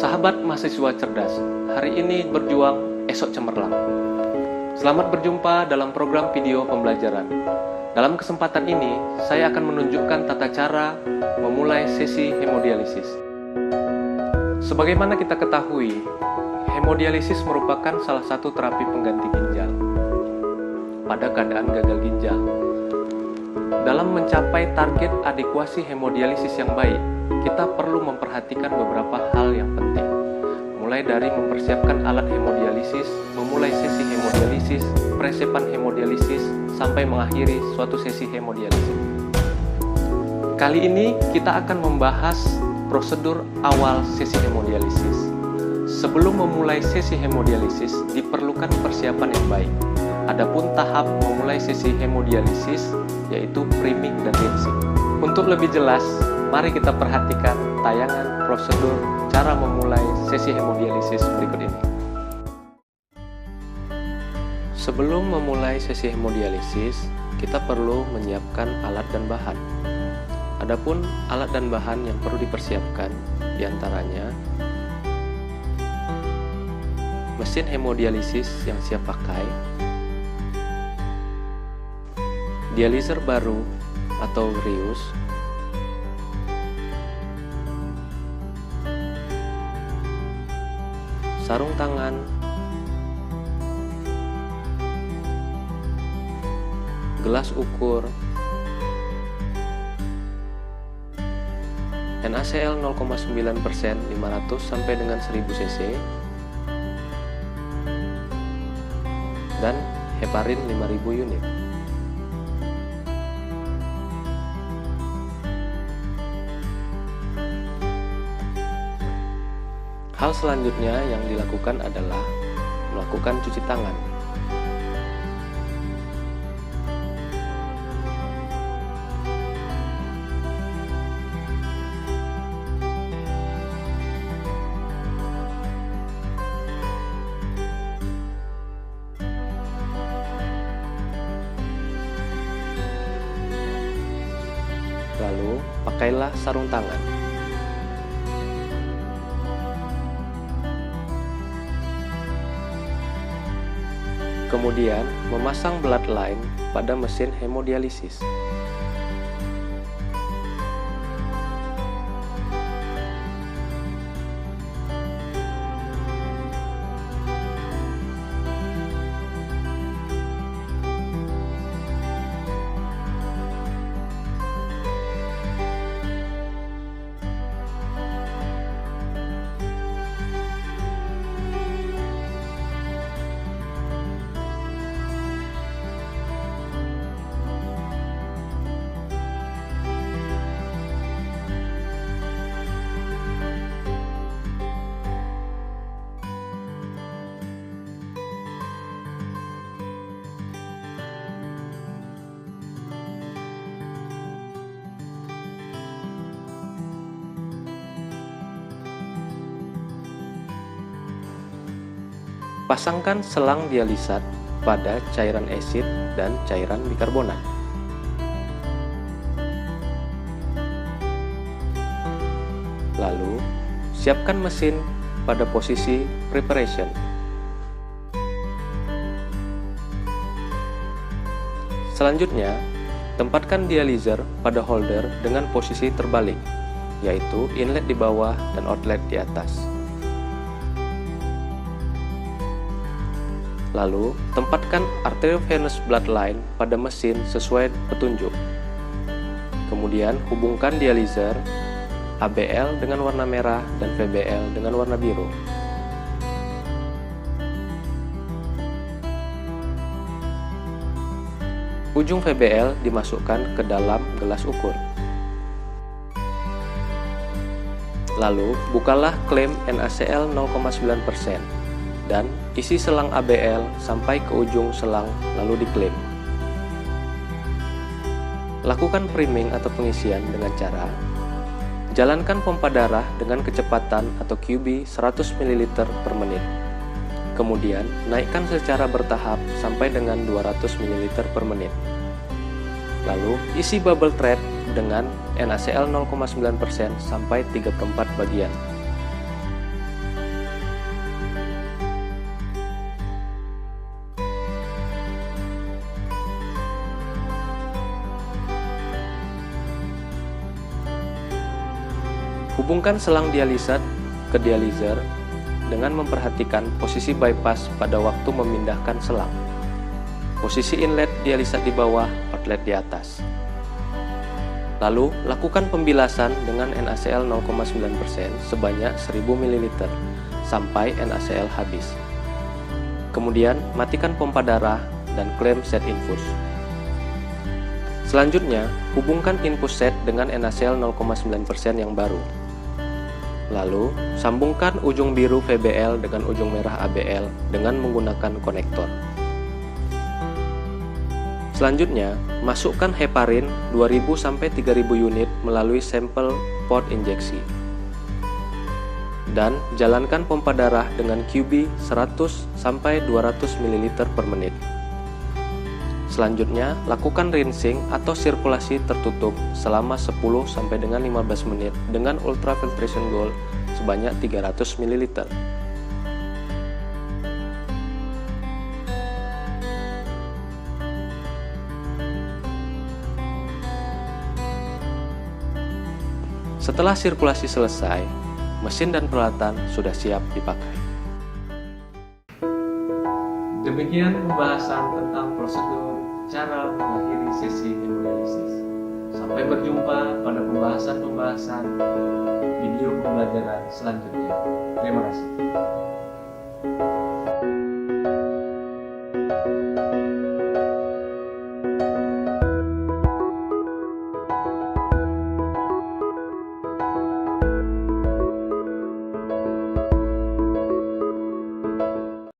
Sahabat mahasiswa cerdas, hari ini berjuang, esok cemerlang. Selamat berjumpa dalam program video pembelajaran. Dalam kesempatan ini, saya akan menunjukkan tata cara memulai sesi hemodialisis. Sebagaimana kita ketahui, hemodialisis merupakan salah satu terapi pengganti ginjal pada keadaan gagal ginjal. Dalam mencapai target adekuasi hemodialisis yang baik, kita perlu memperhatikan beberapa hal yang penting. Mulai dari mempersiapkan alat hemodialisis, memulai sesi hemodialisis, persiapan hemodialisis, sampai mengakhiri suatu sesi hemodialisis. Kali ini kita akan membahas prosedur awal sesi hemodialisis. Sebelum memulai sesi hemodialisis, diperlukan persiapan yang baik. Adapun tahap memulai sesi hemodialisis yaitu priming dan rinsing. Untuk lebih jelas, mari kita perhatikan tayangan prosedur cara memulai sesi hemodialisis berikut ini. Sebelum memulai sesi hemodialisis, kita perlu menyiapkan alat dan bahan. Adapun alat dan bahan yang perlu dipersiapkan diantaranya mesin hemodialisis yang siap pakai, dializer baru atau Rius, sarung tangan, gelas ukur, NaCl 0,9% 500 sampai dengan 1000 cc, dan heparin 5000 unit. Hal selanjutnya yang dilakukan adalah melakukan cuci tangan. Lalu, pakailah sarung tangan. Kemudian, memasang bloodline pada mesin hemodialisis. Pasangkan selang dialisat pada cairan asid dan cairan bikarbonat. Lalu, siapkan mesin pada posisi preparation. Selanjutnya, tempatkan dializer pada holder dengan posisi terbalik, yaitu inlet di bawah dan outlet di atas. Lalu, tempatkan arteriovenous bloodline pada mesin sesuai petunjuk. Kemudian, hubungkan dializer ABL dengan warna merah dan VBL dengan warna biru. Ujung VBL dimasukkan ke dalam gelas ukur. Lalu, bukalah klem NaCl 0,9%. Dan isi selang ABL sampai ke ujung selang lalu diklem. Lakukan priming atau pengisian dengan cara jalankan pompa darah dengan kecepatan atau QB 100 ml per menit. Kemudian naikkan secara bertahap sampai dengan 200 ml per menit. Lalu isi bubble thread dengan NaCl 0,9% sampai 3/4 bagian. Hubungkan selang dialisa ke dializer dengan memperhatikan posisi bypass pada waktu memindahkan selang. Posisi inlet dialisa di bawah, outlet di atas. Lalu, lakukan pembilasan dengan NaCl 0,9% sebanyak 1000 ml sampai NaCl habis. Kemudian, matikan pompa darah dan klaim set infus. Selanjutnya, hubungkan infus set dengan NaCl 0,9% yang baru. Lalu, sambungkan ujung biru VBL dengan ujung merah ABL dengan menggunakan konektor. Selanjutnya, masukkan heparin 2000-3000 unit melalui sampel port injeksi. Dan jalankan pompa darah dengan QB 100-200 ml per menit. Selanjutnya, lakukan rinsing atau sirkulasi tertutup selama 10-15 menit dengan ultrafiltration gold sebanyak 300 ml. Setelah sirkulasi selesai, mesin dan peralatan sudah siap dipakai. Demikian pembahasan tentang prosedur cara mengakhiri sesi hemodialisis. Sampai berjumpa pada pembahasan-pembahasan video pembelajaran selanjutnya. Terima kasih.